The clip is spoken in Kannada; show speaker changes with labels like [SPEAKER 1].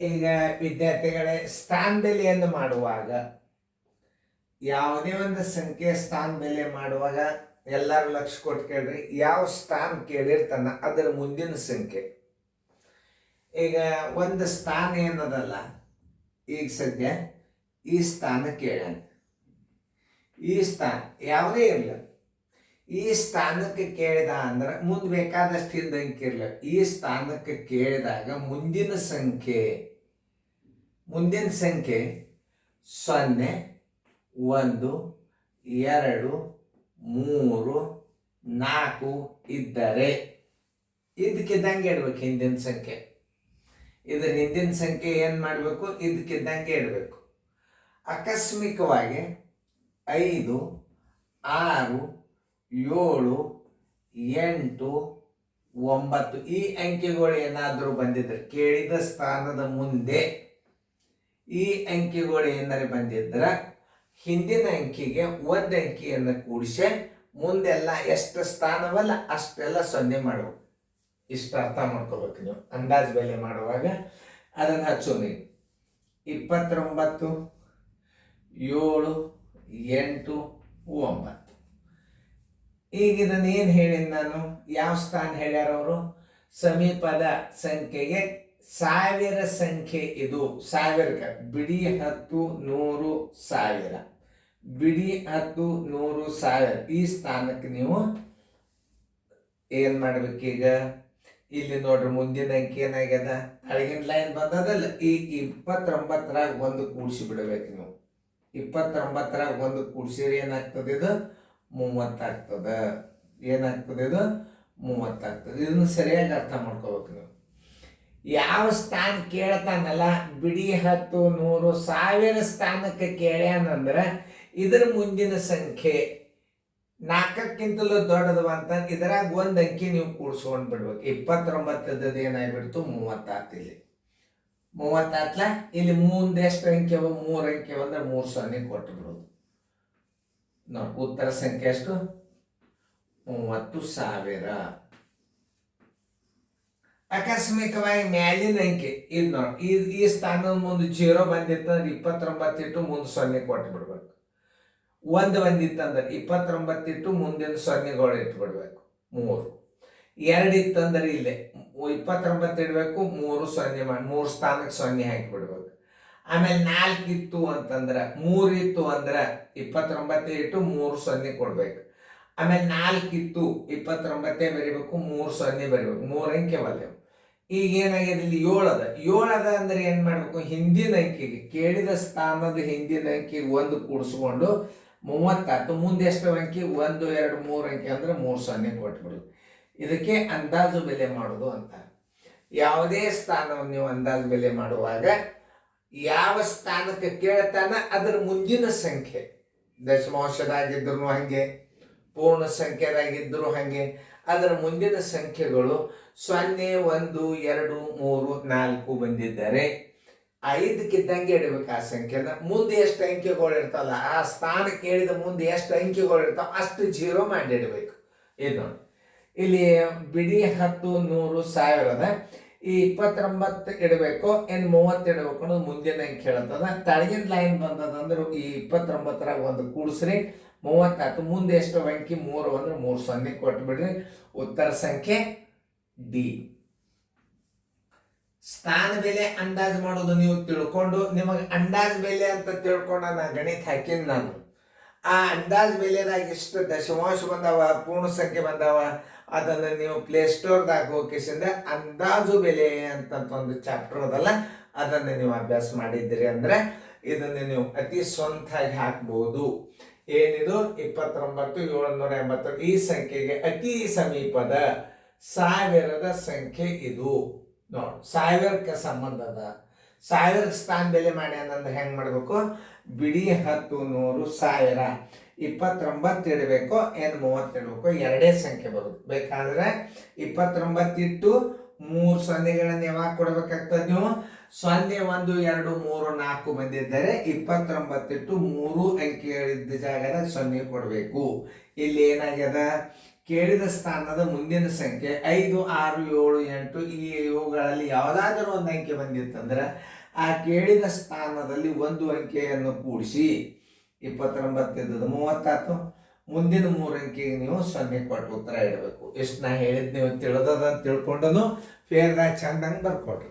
[SPEAKER 1] ಈಗ ವಿದ್ಯಾರ್ಥಿಗಳೇ, ಸ್ಥಾನ ಬೆಲೆಯನ್ನು ಮಾಡುವಾಗ ಯಾವುದೇ ಒಂದು ಸಂಖ್ಯೆ ಸ್ಥಾನ ಬೆಲೆ ಮಾಡುವಾಗ ಎಲ್ಲರೂ ಲಕ್ಷ ಕೊಟ್ಟು ಕೇಳ್ರಿ. ಯಾವ ಸ್ಥಾನ ಕೇಳಿರ್ತಾನ ಅದರ ಮುಂದಿನ ಸಂಖ್ಯೆ. ಈಗ ಒಂದು ಸ್ಥಾನ ಏನದಲ್ಲ, ಈಗ ಸದ್ಯ ಈ ಸ್ಥಾನ ಕೇಳ್ಯಾನ. ಈ ಸ್ಥಾನ ಯಾವುದೇ ಇರಲ್ಲ, ಈ ಸ್ಥಾನಕ್ಕೆ ಕೇಳಿದ ಅಂದ್ರೆ ಮುಂದೆ ಬೇಕಾದಷ್ಟು ಹಿಂದ ಅಂಕಿ ಇರಲ್ಲ. ಈ ಸ್ಥಾನಕ್ಕೆ ಕೇಳಿದಾಗ ಮುಂದಿನ ಸಂಖ್ಯೆ 0, 1, 2, 3, 4 ಇದ್ದರೆ ಇದಕ್ಕಿದ್ದಂಗೆ ಇಡ್ಬೇಕು ಹಿಂದಿನ ಸಂಖ್ಯೆ. ಇದ್ರ ಹಿಂದಿನ ಸಂಖ್ಯೆ ಏನು ಮಾಡಬೇಕು, ಇದಕ್ಕಿದ್ದಂಗೆ ಇಡಬೇಕು. ಆಕಸ್ಮಿಕವಾಗಿ 5, 6, 7, 8, 9 ಈ ಅಂಕಿಗಳು ಏನಾದರೂ ಬಂದಿದ್ರೆ, ಕೇಳಿದ ಸ್ಥಾನದ ಮುಂದೆ ಈ ಅಂಕಿಗಳು ಏನಾರು ಬಂದಿದ್ರೆ ಹಿಂದಿನ ಅಂಕಿಗೆ ಒಂದು ಅಂಕಿಯನ್ನು ಕೂಡಿಸಿ ಮುಂದೆಲ್ಲ ಎಷ್ಟು ಸ್ಥಾನವಲ್ಲ ಅಷ್ಟೆಲ್ಲ 0 ಮಾಡಬೇಕು. ಇಷ್ಟು ಅರ್ಥ ಮಾಡ್ಕೋಬೇಕು ನೀವು ಅಂದಾಜು ಬೆಲೆ ಮಾಡುವಾಗ. ಅದನ್ನು ಹಚ್ಚೋಣ. 29, 7, 8, 9. ಈಗ ಇದನ್ನು ಏನು ಹೇಳಿದ ನಾನು, ಯಾವ ಸ್ಥಾನ ಹೇಳ್ಯಾರ ಅವರು? ಸಮೀಪದ ಸಂಖ್ಯೆಗೆ 1000 ಸಂಖ್ಯೆ. ಇದು 1000ಕ್ಕೆ ಬಿಡಿ 10, 100, 1000, ಬಿಡಿ 10, 100, 1000 ಈ ಸ್ಥಾನಕ್ಕೆ ನೀವು ಏನು ಮಾಡ್ಬೇಕೀಗ? ಇಲ್ಲಿ ನೋಡ್ರಿ, ಮುಂದಿನ ಅಂಕಿ ಏನಾಗ್ಯದ, ಅಳಗಿನ ಲೈನ್ ಬಂದದಲ್ಲ, ಈ 29ರಾಗ ಒಂದು ಕೂಡಿಸಿ ಬಿಡಬೇಕು ನೀವು. 29ರಾಗ ಒಂದು ಕೂಡಿಸಿರಿ ಏನಾಗ್ತದೆ? ಇದು 30 ಆಗ್ತದೆ. ಏನಾಗ್ತದೆ? ಇದು 30 ಆಗ್ತದೆ. ಇದನ್ನು ಸರಿಯಾಗಿ ಅರ್ಥ ಮಾಡ್ಕೋಬೇಕು ನೀವು. ಯಾವ ಸ್ಥಾನ ಕೇಳ್ತಾನಲ್ಲ, ಬಿಡಿ 10, 100, 1000 ಸ್ಥಾನಕ್ಕೆ ಕೇಳ್ಯಾನಂದ್ರೆ ಇದರ ಮುಂದಿನ ಸಂಖ್ಯೆ 4ಕ್ಕಿಂತಲೂ ದೊಡ್ಡದು ಅಂತ ಇದರಾಗ ಒಂದು ಅಂಕಿ ನೀವು ಕೂಡಿಸ್ಕೊಂಡು ಬಿಡ್ಬೇಕು. 29 ಏನಾಗ್ಬಿಡ್ತು? 30 ಆತು. ಇಲ್ಲಿ 30 ಆತ್ಲ. ಇಲ್ಲಿ ಮುಂದೆ ಎಷ್ಟು ಅಂಕಿ ಅವ? 3 ಅಂಕಿ ಅಂದ್ರೆ 3 0 ಕೊಟ್ಟು ಬಿಡೋದು. ನೋಡಿ, ಉತ್ತರ ಸಂಖ್ಯೆ ಎಷ್ಟು? 30,000. ಆಕಸ್ಮಿಕವಾಗಿ ಮ್ಯಾಲಿನ ಅಂಕಿ ಇದು ನೋಡಿ, ಈ ಸ್ಥಾನದ ಮುಂದೆ 0 ಬಂದಿತ್ತಂದ್ರೆ 29 ಇಟ್ಟು ಮುಂದೆ 0 ಕೊಟ್ಟು ಬಿಡ್ಬೇಕು. 1 ಬಂದಿತ್ತಂದ್ರೆ 29 ಇಟ್ಟು ಮುಂದಿನ 0ಗಳು ಇಟ್ಬಿಡ್ಬೇಕು. 3, 2 ಇತ್ತಂದ್ರೆ ಇಲ್ಲೇ 29 ಇಡಬೇಕು, 3 0 ಮಾಡಿ 3 ಸ್ಥಾನಕ್ಕೆ 0 ಹಾಕಿಬಿಡ್ಬೇಕು. ಆಮೇಲೆ 4 ಇತ್ತು ಅಂತಂದ್ರೆ, 3 ಇತ್ತು ಅಂದ್ರೆ 29 ಇಟ್ಟು 3 0 ಕೊಡ್ಬೇಕು. ಆಮೇಲೆ 4 ಇತ್ತು, 29 ಬರಿಬೇಕು, 3 0 ಬರಿಬೇಕು. 3 ಅಂಕಿ ಅವಲ್ಲ. ಈಗ ಏನಾಗಿದೆ? ಇಲ್ಲಿ 7 ಅದ. 7 ಅದ ಅಂದ್ರೆ ಏನ್ ಮಾಡ್ಬೇಕು? ಹಿಂದಿನ ಅಂಕಿಗೆ, ಕೇಳಿದ ಸ್ಥಾನದ ಹಿಂದಿನ ಅಂಕಿಗೆ ಒಂದು ಕೂಡಿಸ್ಕೊಂಡು 30 ಆಯ್ತು. ಮುಂದೆ ಎಷ್ಟು ಅಂಕಿ? 1, 2, 3 ಅಂಕಿ ಅಂದ್ರೆ 3 0 ಕೊಟ್ಬಿಡು. ಇದಕ್ಕೆ ಅಂದಾಜು ಬೆಲೆ ಮಾಡೋದು ಅಂತ. ಯಾವುದೇ ಸ್ಥಾನವನ್ನು ನೀವು ಅಂದಾಜು ಬೆಲೆ ಮಾಡುವಾಗ ಯಾವ ಸ್ಥಾನಕ್ಕೆ ಕೇಳ್ತಾನ ಅದರ ಮುಂದಿನ ಸಂಖ್ಯೆ, ದಶಮಾಂಶದಾಗಿದ್ರು ಹಂಗೆ, ಪೂರ್ಣ ಸಂಖ್ಯೆದಾಗಿದ್ರು ಹಂಗೆ, ಅದರ ಮುಂದಿನ ಸಂಖ್ಯೆಗಳು 0, 1, 2, 3, 4 ಬಂದಿದ್ದರೆ 5ಕ್ಕಿದ್ದಂಗೆ ಇಡಬೇಕು ಆ ಸಂಖ್ಯೆನ. ಮುಂದೆ ಎಷ್ಟು ಅಂಕಿಗಳು ಇರ್ತಾವಲ್ಲ, ಆ ಸ್ಥಾನ ಕೇಳಿದ ಮುಂದೆ ಎಷ್ಟು ಅಂಕಿಗಳು ಇರ್ತಾವ ಅಷ್ಟು 0 ಮಾಡಿಡಬೇಕು. ಇದು ನೋಡಿ, ಇಲ್ಲಿ ಬಿಡಿ 10, 100, 1000 ಅದ. ಈ 29 ಇಡಬೇಕು ಏನು 30 ಇಡಬೇಕು ಅನ್ನೋದು ಮುಂದಿನ ಅಂಕಿ ಹೇಳ್ತದ. ತಳಗಿನ ಲೈನ್ ಬಂದದಂದ್ರೆ ಈ 29ರಾಗ ಒಂದು ಕೂಡಿಸ್ರಿ, 30 ಆಯ್ತು. ಮುಂದೆ ಎಷ್ಟು ಅಂಕಿ? 3 ಅಂದ್ರೆ 3 0 ಕೊಟ್ಟು ಬಿಡ್ರಿ. ಉತ್ತರ ಸಂಖ್ಯೆ ಡಿ. ಸ್ಥಾನ ಬೆಲೆ ಅಂದಾಜು ಮಾಡೋದು ನೀವು ತಿಳ್ಕೊಂಡು, ನಿಮಗೆ ಅಂದಾಜು ಬೆಲೆ ಅಂತ ತಿಳ್ಕೊಂಡು ನಾ ಗಣಿತ ಹಾಕಿನ ನಾನು. ಆ ಅಂದಾಜು ಬೆಲೆದಾಗ ಎಷ್ಟು ದಶಮಾಂಶ ಬಂದಾವ, ಪೂರ್ಣ ಸಂಖ್ಯೆ ಬಂದಾವ, ಅದನ್ನು ನೀವು ಪ್ಲೇಸ್ಟೋರ್ದಾಗ ಹೋಗಿಸಿಂದ ಅಂದಾಜು ಬೆಲೆ ಅಂತ ಒಂದು ಚಾಪ್ಟರ್ ಅದಲ್ಲ, ಅದನ್ನು ನೀವು ಅಭ್ಯಾಸ ಮಾಡಿದ್ದೀರಿ ಅಂದ್ರೆ ಇದನ್ನು ನೀವು ಅತಿ ಸ್ವಂತಾಗಿ ಹಾಕ್ಬೋದು. ಏನಿದು? 29,780 ಈ ಸಂಖ್ಯೆಗೆ ಅತಿ ಸಮೀಪದ 1000ದ ಸಂಖ್ಯೆ ಇದು. ನೋಡಿ, 1000ಕ್ಕೆ ಸಂಬಂಧ ಅದ. 1000ಕ್ಕೆ ಸ್ಥಾನ ಬೆಲೆ ಮಾಡ್ಯಾನಂದ್ರೆ ಹೆಂಗೆ ಮಾಡಬೇಕು? ಬಿಡಿ 10, 100, 1000 29 ಇಡಬೇಕು ಏನು 30 ಇಡಬೇಕು? ಎರಡೇ ಸಂಖ್ಯೆ ಬರುತ್ತೆ. ಬೇಕಾದ್ರೆ 29 ಇಟ್ಟು 3 0ಗಳನ್ನು ಯಾವಾಗ ಕೊಡಬೇಕಾಗ್ತದೆ ನೀವು? 0, 1, 2, 3, 4 ಬಂದಿದ್ದರೆ 29 ಇಟ್ಟು 3 ಅಂಕಿಗಳಿದ್ದ ಜಾಗದಾಗ 0 ಕೊಡಬೇಕು. ಇಲ್ಲಿ ಏನಾಗ್ಯದ? ಕೇಳಿದ ಸ್ಥಾನದ ಮುಂದಿನ ಸಂಖ್ಯೆ 5, 6, 7, 8 ಇವುಗಳಲ್ಲಿ ಯಾವುದಾದರೂ ಒಂದು ಅಂಕೆ ಬಂದಿತ್ತಂದ್ರೆ ಆ ಕೇಳಿದ ಸ್ಥಾನದಲ್ಲಿ ಒಂದು ಅಂಕೆಯನ್ನು ಕೂಡಿಸಿ 29 ಇದ್ದದ್ದು 30 ಮುಂದಿನ 3 ಅಂಕೆಗೆ ನೀವು 0 ಕೊಟ್ಟು ಉತ್ತರ ಇಡಬೇಕು. ಎಷ್ಟು ನಾ ಹೇಳಿದ್ ನೀವು ತಿಳಿದದ ಅಂತ ತಿಳ್ಕೊಂಡು ಫೇರ್ದಾಗ ಚಂದಂಗೆ ಬರ್ಕೊಡ್ರಿ.